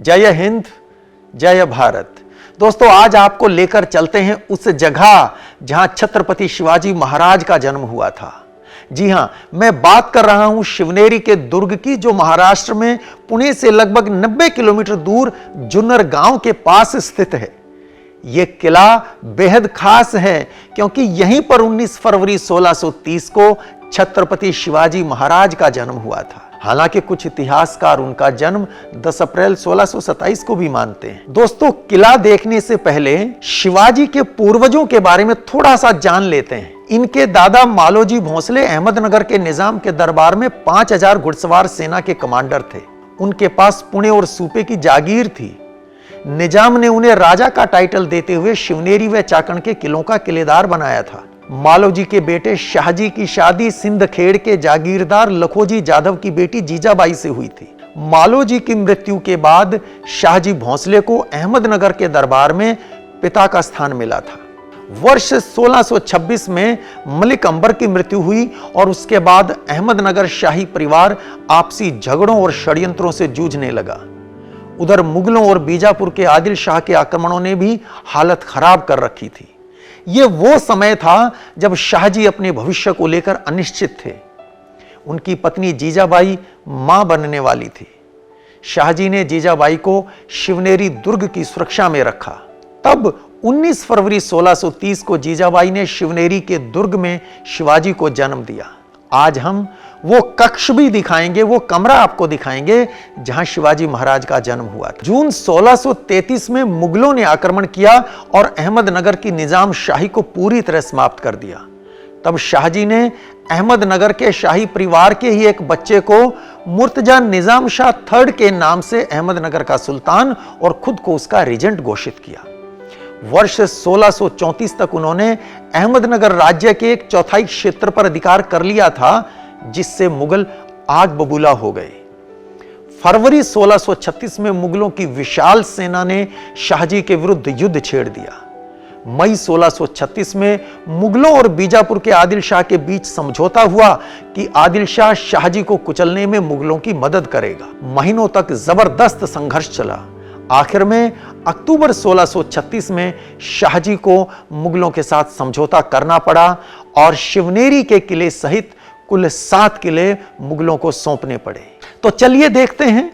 जय हिंद, जय भारत। दोस्तों, आज आपको लेकर चलते हैं उस जगह जहां छत्रपति शिवाजी महाराज का जन्म हुआ था। जी हां, मैं बात कर रहा हूं शिवनेरी के दुर्ग की, जो महाराष्ट्र में पुणे से लगभग 90 किलोमीटर दूर जुन्नर गांव के पास स्थित है। यह किला बेहद खास है क्योंकि यहीं पर 19 फरवरी 1630 को छत्रपति शिवाजी महाराज का जन्म हुआ था। हालांकि कुछ इतिहासकार उनका जन्म 10 अप्रैल 1627 को भी मानते हैं। दोस्तों, किला देखने से पहले शिवाजी के पूर्वजों के बारे में थोड़ा सा जान लेते हैं। इनके दादा मालोजी भोसले अहमदनगर के निजाम के दरबार में 5000 घुड़सवार सेना के कमांडर थे। उनके पास पुणे और सूपे की जागीर थी। निजाम ने उन्हें राजा का टाइटल देते हुए शिवनेरी व चाकण के किलों का किलेदार बनाया था। मालोजी के बेटे शाहजी की शादी सिंधखेड़ के जागीरदार लखोजी जाधव की बेटी जीजाबाई से हुई थी। मालोजी की मृत्यु के बाद शाहजी भोसले को अहमदनगर के दरबार में पिता का स्थान मिला था। वर्ष 1626 में मलिक अंबर की मृत्यु हुई और उसके बाद अहमदनगर शाही परिवार आपसी झगड़ों और षड्यंत्रों से जूझने लगा। उधर मुगलों और बीजापुर के आदिल शाह के आक्रमणों ने भी हालत खराब कर रखी थी। यह वो समय था जब शाहजी अपने भविष्य को लेकर अनिश्चित थे। उनकी पत्नी जीजाबाई मां बनने वाली थी। शाहजी ने जीजाबाई को शिवनेरी दुर्ग की सुरक्षा में रखा। तब 19 फरवरी 1630 को जीजाबाई ने शिवनेरी के दुर्ग में शिवाजी को जन्म दिया। आज हम वो कक्ष भी दिखाएंगे, वो कमरा आपको दिखाएंगे जहां शिवाजी महाराज का जन्म हुआ था। जून 1633 में मुगलों ने आक्रमण किया और अहमदनगर की निजाम शाही को पूरी तरह समाप्त कर दिया। तब शाहजी ने अहमदनगर के शाही परिवार के ही एक बच्चे को मुर्तजा निजाम शाह थर्ड के नाम से अहमदनगर का सुल्तान और खुद को उसका रीजेंट घोषित किया। वर्ष 1634 तक उन्होंने अहमदनगर राज्य के 1/4 क्षेत्र पर अधिकार कर लिया था, जिससे मुगल आग बबूला हो गए। फरवरी 1636 में मुगलों की विशाल सेना ने शाहजी के विरुद्ध युद्ध छेड़ दिया। मई 1636 में मुगलों और बीजापुर के आदिल शाह के बीच समझौता हुआ कि आदिल शाह शाहजी को कुचलने में मुगलों की मदद करेगा। महीनों तक जबरदस्त संघर्ष चला। आखिर में अक्टूबर 1636 में शाहजी को मुगलों के साथ समझौता करना पड़ा और शिवनेरी के किले सहित कुल 7 किले मुगलों को सौंपने पड़े। तो चलिए देखते हैं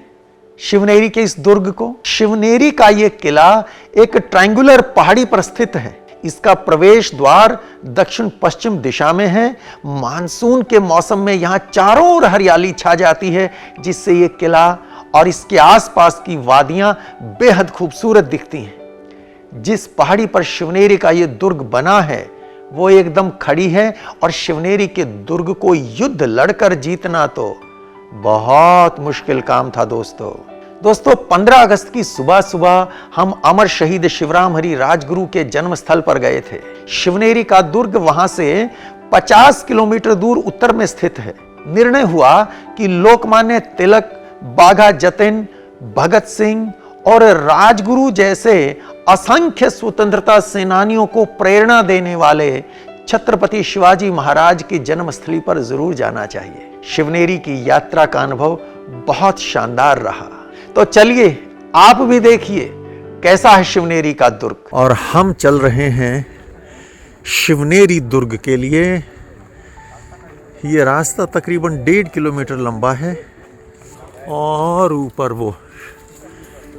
शिवनेरी के इस दुर्ग को। शिवनेरी का यह किला एक ट्रायंगुलर पहाड़ी पर स्थित है। इसका प्रवेश द्वार दक्षिण पश्चिम दिशा में है। मानसून के मौसम में यहां चारों ओर हरियाली छा जाती है, जिससे यह किला और इसके आसपास की वादियां बेहद खूबसूरत दिखती हैं। जिस पहाड़ी पर शिवनेरी का यह दुर्ग बना है वो एकदम खड़ी है और शिवनेरी के दुर्ग को युद्ध लड़कर जीतना तो बहुत मुश्किल काम था। दोस्तों 15 अगस्त की सुबह सुबह हम अमर शहीद शिवराम हरि राजगुरु के जन्म स्थल पर गए थे। शिवनेरी का दुर्ग वहां से 50 किलोमीटर दूर उत्तर में स्थित है। निर्णय हुआ कि लोकमान्य तिलक, बाघा जतिन, भगत सिंह और राजगुरु जैसे असंख्य स्वतंत्रता सेनानियों को प्रेरणा देने वाले छत्रपति शिवाजी महाराज की जन्मस्थली पर जरूर जाना चाहिए। शिवनेरी की यात्रा का अनुभव बहुत शानदार रहा। तो चलिए आप भी देखिए कैसा है शिवनेरी का दुर्ग। और हम चल रहे हैं शिवनेरी दुर्ग के लिए। यह रास्ता तकरीबन 1.5 किलोमीटर लंबा है और ऊपर वो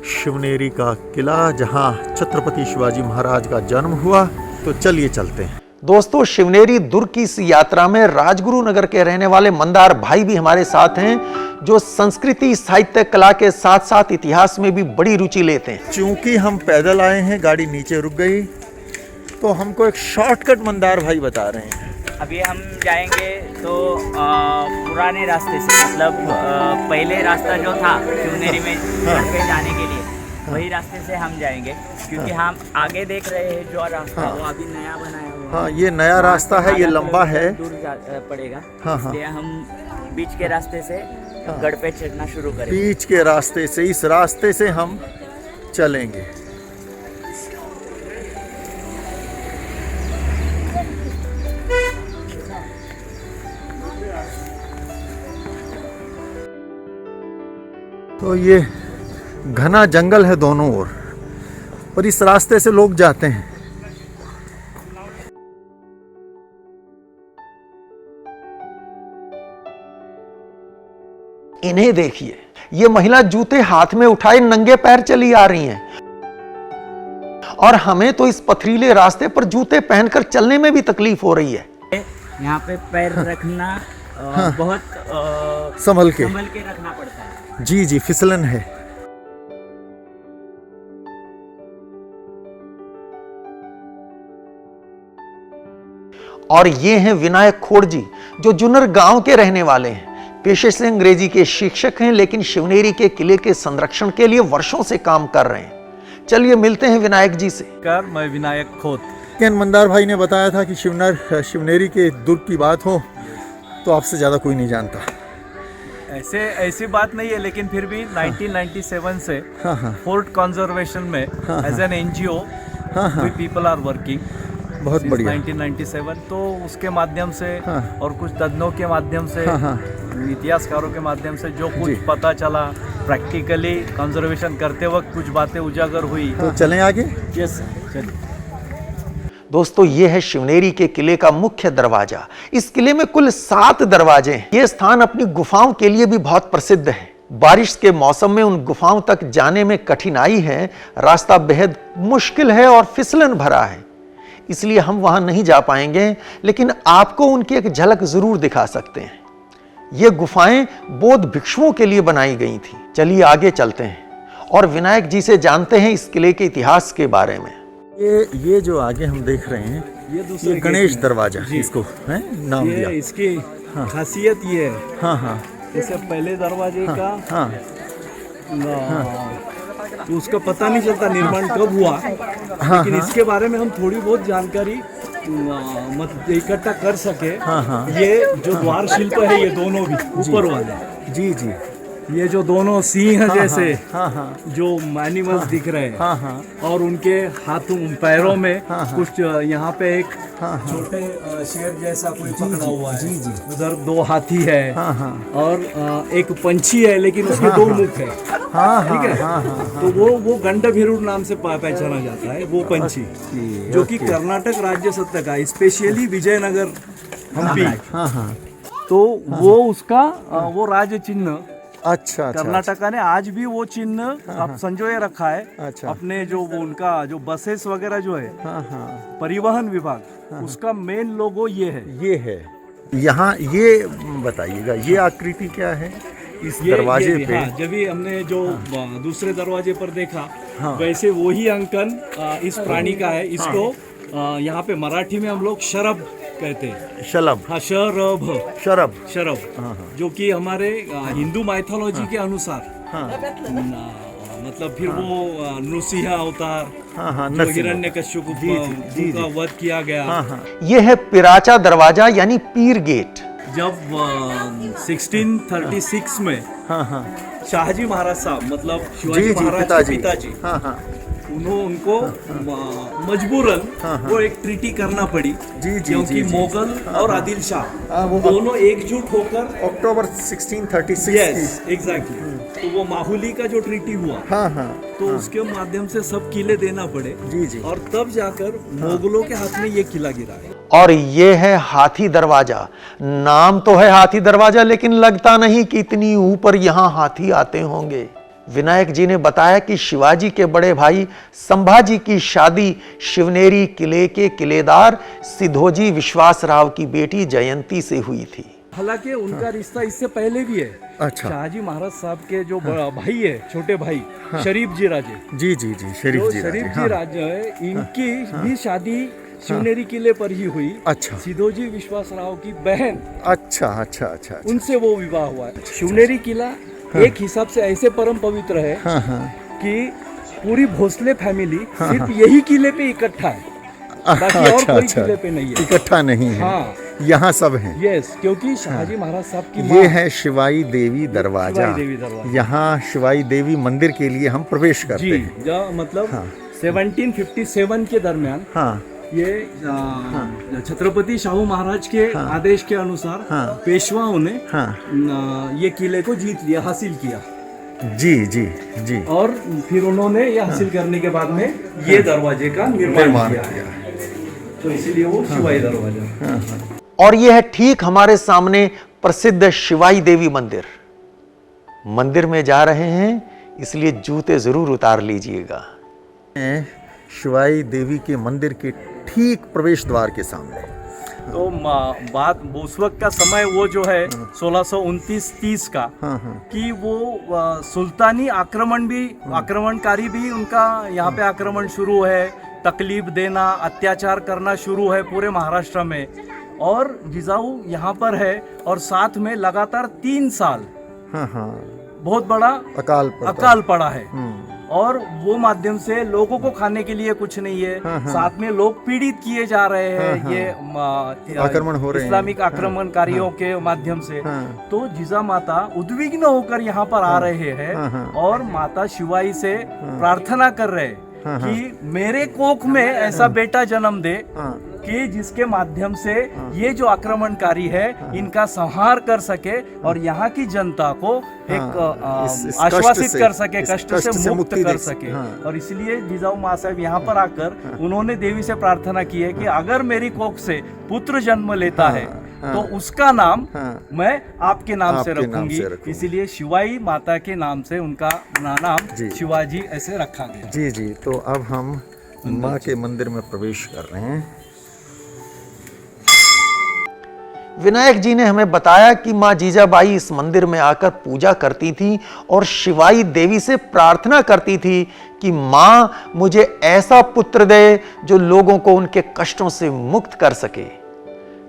शिवनेरी का किला जहां छत्रपति शिवाजी महाराज का जन्म हुआ। तो चलिए चलते हैं। दोस्तों, शिवनेरी दुर्ग की इस यात्रा में राजगुरु नगर के रहने वाले मंदार भाई भी हमारे साथ हैं, जो संस्कृति, साहित्य, कला के साथ साथ इतिहास में भी बड़ी रुचि लेते हैं। चूंकि हम पैदल आए हैं, गाड़ी नीचे रुक गई, तो हमको एक शॉर्टकट मंदार भाई बता रहे हैं। अभी हम जाएंगे तो पुराने रास्ते से, मतलब पहले रास्ता जो था शिवनेरी में पे जाने के लिए, वही रास्ते से हम जाएंगे। क्योंकि हम आगे देख रहे हैं जो रास्ता वो अभी नया बनाया हुआ है। हाँ, ये नया रास्ता है, ये लंबा है, दूर पड़ेगा। इसलिए हम बीच के रास्ते से गढ़ पे चढ़ना शुरू करेंगे। बीच के रास्ते से, इस रास्ते से हम चलेंगे। तो ये घना जंगल है दोनों ओर और इस रास्ते से लोग जाते हैं। इन्हें देखिए, ये महिला जूते हाथ में उठाए नंगे पैर चली आ रही हैं और हमें तो इस पथरीले रास्ते पर जूते पहनकर चलने में भी तकलीफ हो रही है। यहाँ पे पैर रखना बहुत संभल के रखना पड़ता है। जी जी, फिसलन है। और ये हैं विनायक खोड़ जी, जो जुन्नर गांव के रहने वाले हैं। पेशे से अंग्रेजी के शिक्षक हैं, लेकिन शिवनेरी के किले के संरक्षण के लिए वर्षों से काम कर रहे हैं। चलिए मिलते हैं विनायक जी से। मैं विनायक खोत। कैन मंदार भाई ने बताया था कि शिवनेरी के दुर्ग की बात हो तो आपसे ज्यादा कोई नहीं जानता। ऐसी बात नहीं है, लेकिन फिर भी 1997 से फोर्ट कंजर्वेशन में as an NGO we people are working. बहुत बढ़िया। 1997 तो उसके माध्यम से और कुछ तज्ञों के माध्यम से, इतिहासकारों के माध्यम से जो कुछ पता चला, प्रैक्टिकली कंजर्वेशन करते वक्त कुछ बातें उजागर हुई। तो चलें आगे। यस, चलिए। दोस्तों, ये है शिवनेरी के किले का मुख्य दरवाजा। इस किले में कुल 7 दरवाजे हैं। ये स्थान अपनी गुफाओं के लिए भी बहुत प्रसिद्ध है। बारिश के मौसम में उन गुफाओं तक जाने में कठिनाई है, रास्ता बेहद मुश्किल है और फिसलन भरा है, इसलिए हम वहां नहीं जा पाएंगे, लेकिन आपको उनकी एक झलक जरूर दिखा सकते हैं। ये गुफाएं बौद्ध भिक्षुओं के लिए बनाई गई थी। चलिए आगे चलते हैं और विनायक जी से जानते हैं इस किले के इतिहास के बारे में। ये जो आगे हम देख रहे हैं, ये गणेश दरवाजा इसको है नाम दिया। इसकी खासियत ये है। हाँ हाँ, जैसे पहले दरवाजे का तो उसका पता नहीं चलता निर्माण कब हुआ, लेकिन इसके बारे में हम थोड़ी बहुत जानकारी इकट्ठा कर सके। ये जो द्वार शिल्प है, ये दोनों भी ऊपर वाले, जी जी, ये जो दोनों सिंह जैसे जो एनिमल्स दिख रहे हैं, और उनके हाथों पैरों में कुछ यहाँ पे एक छोटे शेर जैसा कोई पकड़ा हुआ है। उधर 2 हाथी है और एक पंछी है, लेकिन उसके 2 मुख है। ठीक है, तो वो गंडभीरुड नाम से पहचाना जाता है, वो पंछी, जो कि कर्नाटक राज्य सत्ता का, स्पेशली विजयनगर हम्पी, तो वो उसका वो राज्य चिन्ह अच्छा, कर्नाटका ने आज भी वो चिन्ह अब संजोए रखा है। अच्छा। अपने जो उनका जो बसेस वगैरह जो है, परिवहन विभाग, उसका मेन लोगो ये है। यहाँ ये बताइएगा, ये आकृति क्या है इस दरवाजे पे? जब भी हमने जो दूसरे दरवाजे पर देखा, वैसे वही अंकन इस प्राणी का है। इसको यहाँ पे मराठी में हम लोग शरभ कहते हैं। शलभ। हाँ, शरभ। जो कि हमारे हिंदू माइथोलॉजी के अनुसार मतलब फिर वो नृसिंह अवतार, जो हिरण्यकश्यप का वध किया गया। ये है पिराचा दरवाजा यानी पीर गेट। जब 1636 में शाहजी महाराज साहब, मतलब शिवाजी महाराज के पिताजी, उनको मजबूरन वो एक ट्रीटी करना पड़ी, क्योंकि मुगल और आदिल शाह दोनों एकजुट होकर अक्टूबर 1636। Yes, exactly. तो वो माहुली का जो ट्रीटी हुआ, तो उसके माध्यम से सब किले देना पड़े, और तब जाकर मुगलों के हाथ में ये किला गिरा है। और ये है हाथी दरवाजा। नाम तो है हाथी दरवाजा, लेकिन लगता नहीं कि इतनी ऊपर यहाँ हाथी आते होंगे। विनायक जी ने बताया कि शिवाजी के बड़े भाई संभाजी की शादी शिवनेरी किले के किलेदार सिद्धोजी विश्वासराव की बेटी जयंती से हुई थी। हालांकि उनका रिश्ता इससे पहले भी है। अच्छा। शाहजी महाराज साहब के जो भाई है, छोटे भाई, शरीफ जी राजे, जी शरीफ जी राजे है, इनकी भी शादी शिवनेरी किले पर ही हुई। अच्छा। सिद्धोजी विश्वासराव की बहन, अच्छा, उनसे वो विवाह हुआ है। शिवनेरी किला एक हिसाब से ऐसे परम पवित्र है कि पूरी भोसले फैमिली सिर्फ यही किले पे इकट्ठा है, बाकी और कोई किले पे नहीं है, इकट्ठा नहीं है। यहाँ सब हैं। यस, क्योंकि शाहजी महाराज साहब की ये है शिवाई देवी दरवाजा। यहाँ शिवाई देवी मंदिर के लिए हम प्रवेश करते हैं। जो मतलब 1757 के दरमियान ये छत्रपति शाहू महाराज के आदेश के अनुसार पेशवाओं ने ये किले को जीत लिया, हासिल किया। जी जी जी। और फिर उन्होंने ये हासिल करने के बाद में ये दरवाजे का निर्माण किया है, तो इसीलिए वो शिवाई दरवाजा। और यह है ठीक हमारे सामने प्रसिद्ध शिवाई देवी मंदिर। मंदिर में जा रहे हैं इसलिए जूते जरूर उतार लीजिएगा। शिवाई देवी के मंदिर के ठीक प्रवेश द्वार के सामने। तो बात उस वक्त का समय वो जो है 1629-30 का, कि वो सुल्तानी आक्रमणकारी भी उनका यहाँ पे आक्रमण शुरू है, तकलीफ देना, अत्याचार करना शुरू है पूरे महाराष्ट्र में। और जिजाऊ यहाँ पर है और साथ में लगातार 3 साल बहुत बड़ा अकाल पड़ा है। और वो माध्यम से लोगों को खाने के लिए कुछ नहीं है, साथ में लोग पीड़ित किए जा रहे हैं, ये आक्रमण हो रहे हैं इस्लामिक आक्रमणकारियों के माध्यम से। तो जिजा माता उद्विग्न होकर यहाँ पर आ रहे हैं और माता शिवाई से प्रार्थना कर रहे हैं कि मेरे कोख में ऐसा बेटा जन्म दे कि जिसके माध्यम से ये जो आक्रमणकारी है इनका संहार कर सके और यहाँ की जनता को एक आश्वासित कर सके, कष्ट से मुक्त कर सके। और इसलिए जिजाऊ माँ साहब यहाँ पर आकर उन्होंने देवी से प्रार्थना की है कि अगर मेरी कोख से पुत्र जन्म लेता है तो उसका नाम मैं आपके नाम से रखूंगी। इसीलिए शिवाई माता के नाम से उनका नाम शिवाजी ऐसे रखा गया। जी जी। तो अब हम माँ के मंदिर में प्रवेश कर रहे हैं। विनायक जी ने हमें बताया कि माँ जीजाबाई इस मंदिर में आकर पूजा करती थी और शिवाई देवी से प्रार्थना करती थी कि माँ मुझे ऐसा पुत्र दे जो लोगों को उनके कष्टों से मुक्त कर सके।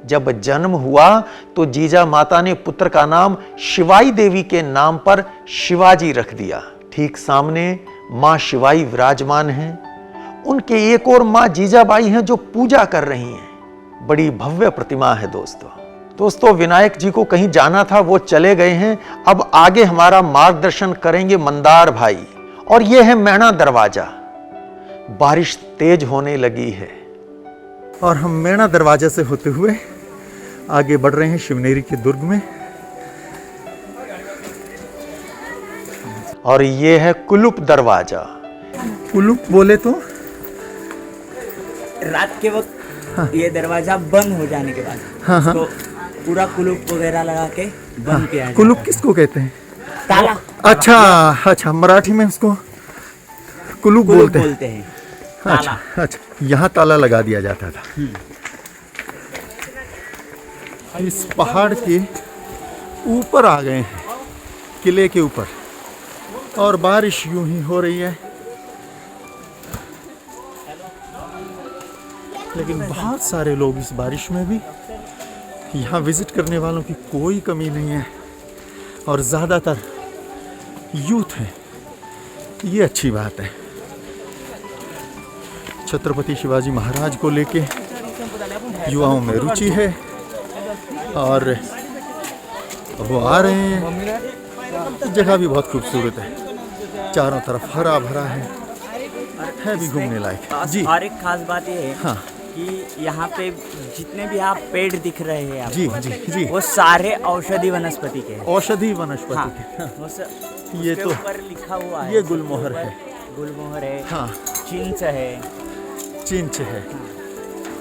जब जन्म हुआ तो जीजा माता ने पुत्र का नाम शिवाई देवी के नाम पर शिवाजी रख दिया। ठीक सामने माँ शिवाई विराजमान हैं। उनके एक और माँ जीजाबाई हैं जो पूजा कर रही हैं। बड़ी भव्य प्रतिमा है दोस्तों विनायक जी को कहीं जाना था, वो चले गए हैं। अब आगे हमारा मार्गदर्शन करेंगे मंदार भाई। और यह है मैणा दरवाजा। बारिश तेज होने लगी है और हम मैणा दरवाजे से होते हुए आगे बढ़ रहे हैं शिवनेरी के दुर्ग में। और ये है कुलुप दरवाजा। कुलुप बोले तो रात के वक्त ये दरवाजा बंद हो जाने के बाद तो पूरा कुलुप वगैरह लगा के बंद किया जाता है। कुलुप किसको कहते हैं? ताला। अच्छा मराठी में उसको कुलुप बोलते हैं। ताला। अच्छा यहाँ ताला लगा दिया जाता था। इस पहाड़ के ऊपर आ गए हैं, किले के ऊपर, और बारिश यूं ही हो रही है। लेकिन बहुत सारे लोग इस बारिश में भी यहाँ विजिट करने वालों की कोई कमी नहीं है और ज़्यादातर यूथ है। ये अच्छी बात है। छत्रपति शिवाजी महाराज को लेके युवाओं में रुचि है और वो आ रहे हैं। जगह भी बहुत खूबसूरत है, चारों तरफ हरा भरा है भी घूमने लायक। जी। और एक खास बात ये है कि यहाँ पे जितने भी आप पेड़ दिख रहे हैं आपको, जी जी जी, वो सारे औषधि वनस्पति के हैं। औषधि वनस्पति के। ये तो ऊपर लिखा हुआ है। ये गुलमोहर है। गुलमोहर है। हाँ। चिंच है। चिंच है।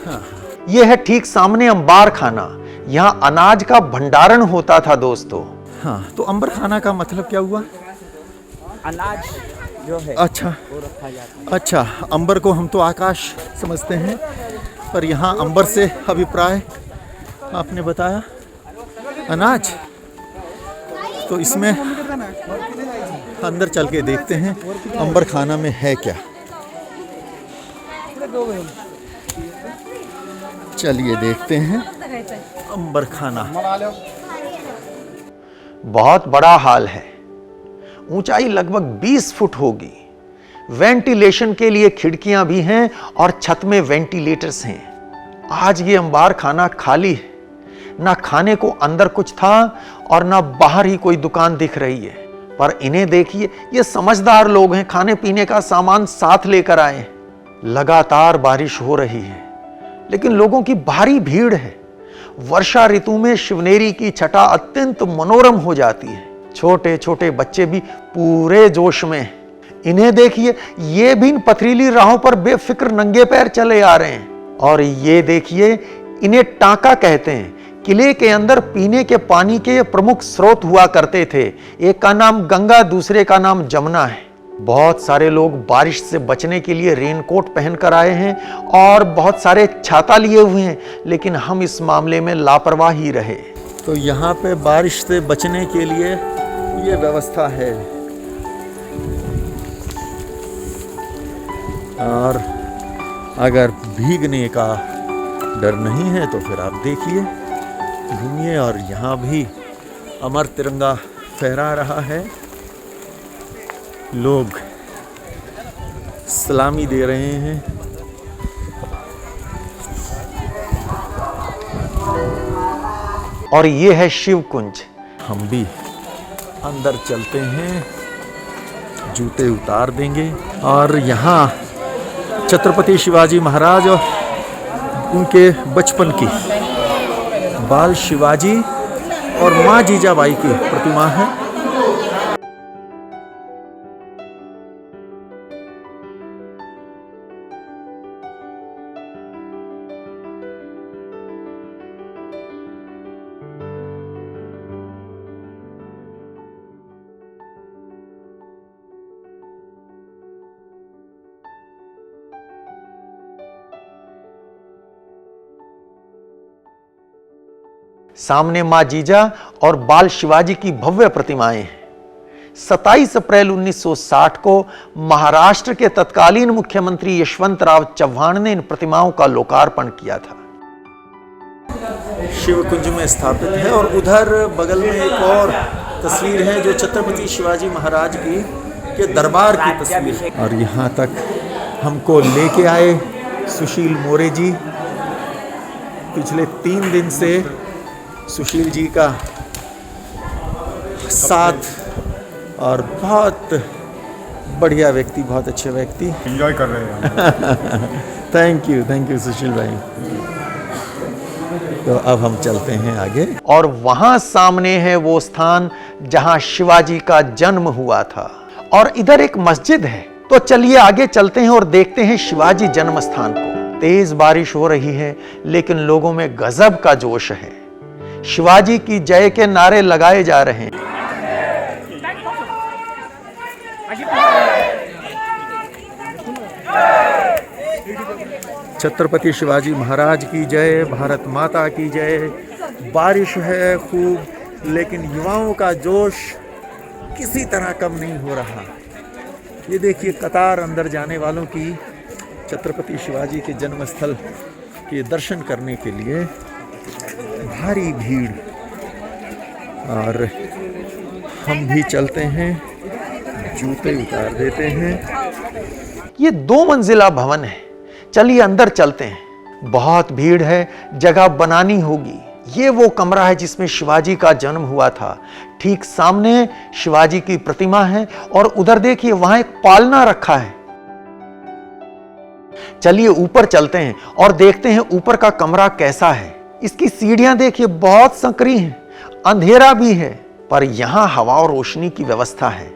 हाँ। ये है ठीक सामने अंबार खाना। यहाँ अनाज का भंडारण होता था दोस्तों। हाँ। तो अंबर खाना का मतलब क्या हुआ? अनाज जो है अच्छा वो रखा जाता है। अच्छा, अंबर को हम तो आकाश समझते हैं, पर यहाँ अंबर से अभिप्राय आपने बताया अनाज। तो इसमें अंदर चल के देखते हैं अंबर खाना में है क्या। चलिए देखते हैं अंबर खाना। बहुत बड़ा हाल है, ऊंचाई लगभग 20 फुट होगी। वेंटिलेशन के लिए खिड़कियां भी हैं और छत में वेंटिलेटर्स हैं। आज ये अंबार खाना खाली है, ना खाने को अंदर कुछ था और ना बाहर ही कोई दुकान दिख रही है। पर इन्हें देखिए, ये समझदार लोग हैं, खाने पीने का सामान साथ लेकर आए हैं। लगातार बारिश हो रही है लेकिन लोगों की भारी भीड़ है। वर्षा ऋतु में शिवनेरी की छटा अत्यंत मनोरम हो जाती है। छोटे छोटे बच्चे भी पूरे जोश में हैं। इन्हें देखिए, ये भी इन पथरीली राहों पर बेफिक्र नंगे पैर चले आ रहे हैं। और ये देखिए, इन्हें टांका कहते हैं। किले के अंदर पीने के पानी के प्रमुख स्रोत हुआ करते थे। एक का नाम गंगा, दूसरे का नाम जमुना है। बहुत सारे लोग बारिश से बचने के लिए रेनकोट पहनकर आए हैं और बहुत सारे छाता लिए हुए हैं, लेकिन हम इस मामले में लापरवाह ही रहे। तो यहाँ पे बारिश से बचने के लिए ये व्यवस्था है। और अगर भीगने का डर नहीं है तो फिर आप देखिए, घूमिए। और यहाँ भी अमर तिरंगा फहरा रहा है। लोग सलामी दे रहे हैं। और ये है शिव कुंज। हम भी अंदर चलते हैं, जूते उतार देंगे। और यहाँ छत्रपति शिवाजी महाराज और उनके बचपन की बाल शिवाजी और माँ जीजाबाई की प्रतिमा है। सामने मां जीजा और बाल शिवाजी की भव्य प्रतिमाएं हैं। 27 अप्रैल 1960 को महाराष्ट्र के तत्कालीन मुख्यमंत्री यशवंतराव चव्हाण ने इन प्रतिमाओं का लोकार्पण किया था। शिव कुंज में स्थापित है। और उधर बगल में एक और तस्वीर है जो छत्रपति शिवाजी महाराज की के दरबार की तस्वीर है। और यहाँ तक हमको लेके आए सुशील मोरे जी। पिछले 3 दिन से सुशील जी का साथ और बहुत बढ़िया व्यक्ति, बहुत अच्छे व्यक्ति, एंजॉय कर रहे हैं। थैंक यू सुशील भाई। तो अब हम चलते हैं आगे। और वहां सामने है वो स्थान जहां शिवाजी का जन्म हुआ था। और इधर एक मस्जिद है। तो चलिए आगे चलते हैं और देखते हैं शिवाजी जन्म स्थान को। तेज बारिश हो रही है, लेकिन लोगों में गजब का जोश है। शिवाजी की जय के नारे लगाए जा रहे हैं। छत्रपति शिवाजी महाराज की जय, भारत माता की जय। बारिश है खूब, लेकिन युवाओं का जोश किसी तरह कम नहीं हो रहा। ये देखिए, कतार अंदर जाने वालों की छत्रपति शिवाजी के जन्म स्थल के दर्शन करने के लिए भारी भीड़। और हम भी चलते हैं, जूते उतार देते हैं। ये 2 मंजिला भवन है। चलिए अंदर चलते हैं। बहुत भीड़ है, जगह बनानी होगी। ये वो कमरा है जिसमें शिवाजी का जन्म हुआ था। ठीक सामने शिवाजी की प्रतिमा है और उधर देखिए, वहां एक पालना रखा है। चलिए ऊपर चलते हैं और देखते हैं ऊपर का कमरा कैसा है। इसकी सीढ़ियां देखिए, बहुत संकरी हैं, अंधेरा भी है, पर यहां हवा और रोशनी की व्यवस्था है।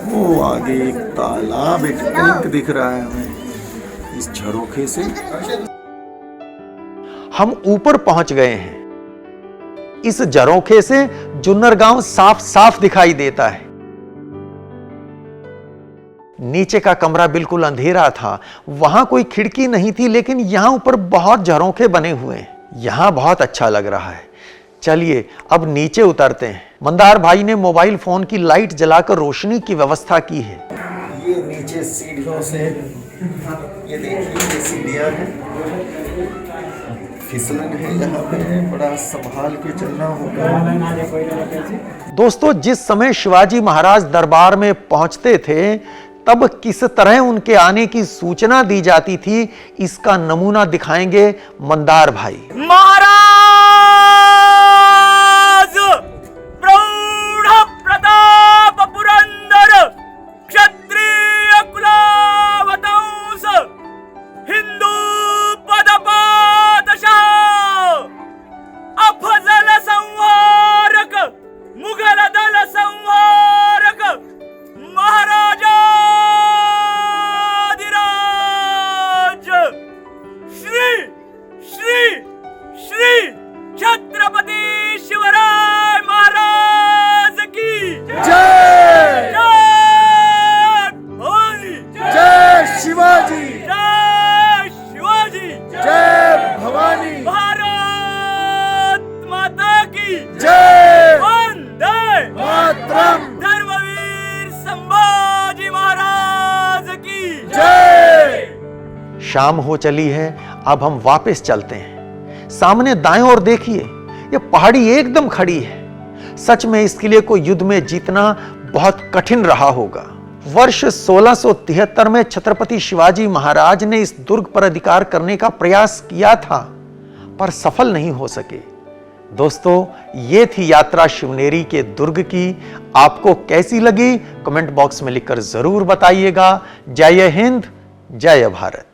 वो आगे एक तालाब, एक टैंक दिख रहा है हमें इस झरोखे से। हम ऊपर पहुंच गए हैं। इस झरोखे से जुन्नर गांव साफ साफ दिखाई देता है। नीचे का कमरा बिल्कुल अंधेरा था, वहां कोई खिड़की नहीं थी, लेकिन यहां ऊपर बहुत झरोखे बने हुए हैं। यहां बहुत अच्छा लग रहा है। चलिए अब नीचे उतरते हैं। मंदार भाई ने मोबाइल फोन की लाइट जलाकर रोशनी की व्यवस्था की है। ये नीचे सीढ़ियों से, ये देखिए, ये सीढ़ियां हैं, फिसलन है, यहाँ पे बड़ा संभाल के चलना होगा। दोस्तों, जिस समय शिवाजी महाराज दरबार में पहुंचते थे, तब किस तरह उनके आने की सूचना दी जाती थी, इसका नमूना दिखाएंगे मंदार भाई। महाराज प्रौढ़ प्रताप पुरंदर क्षत्रिय कुलावतंस हिंदू पद पादशाह अफजल संहारक मुगल दल संहारक शाम हो चली है, अब हम वापस चलते हैं। सामने दाएं ओर देखिए, ये पहाड़ी एकदम खड़ी है। सच में इस किले को युद्ध में जीतना बहुत कठिन रहा होगा। वर्ष 1673 में छत्रपति शिवाजी महाराज ने इस दुर्ग पर अधिकार करने का प्रयास किया था, पर सफल नहीं हो सके। दोस्तों, ये थी यात्रा शिवनेरी के दुर्ग की। आपको कैसी लगी कमेंट बॉक्स में लिखकर जरूर बताइएगा। जय हिंद, जय भारत।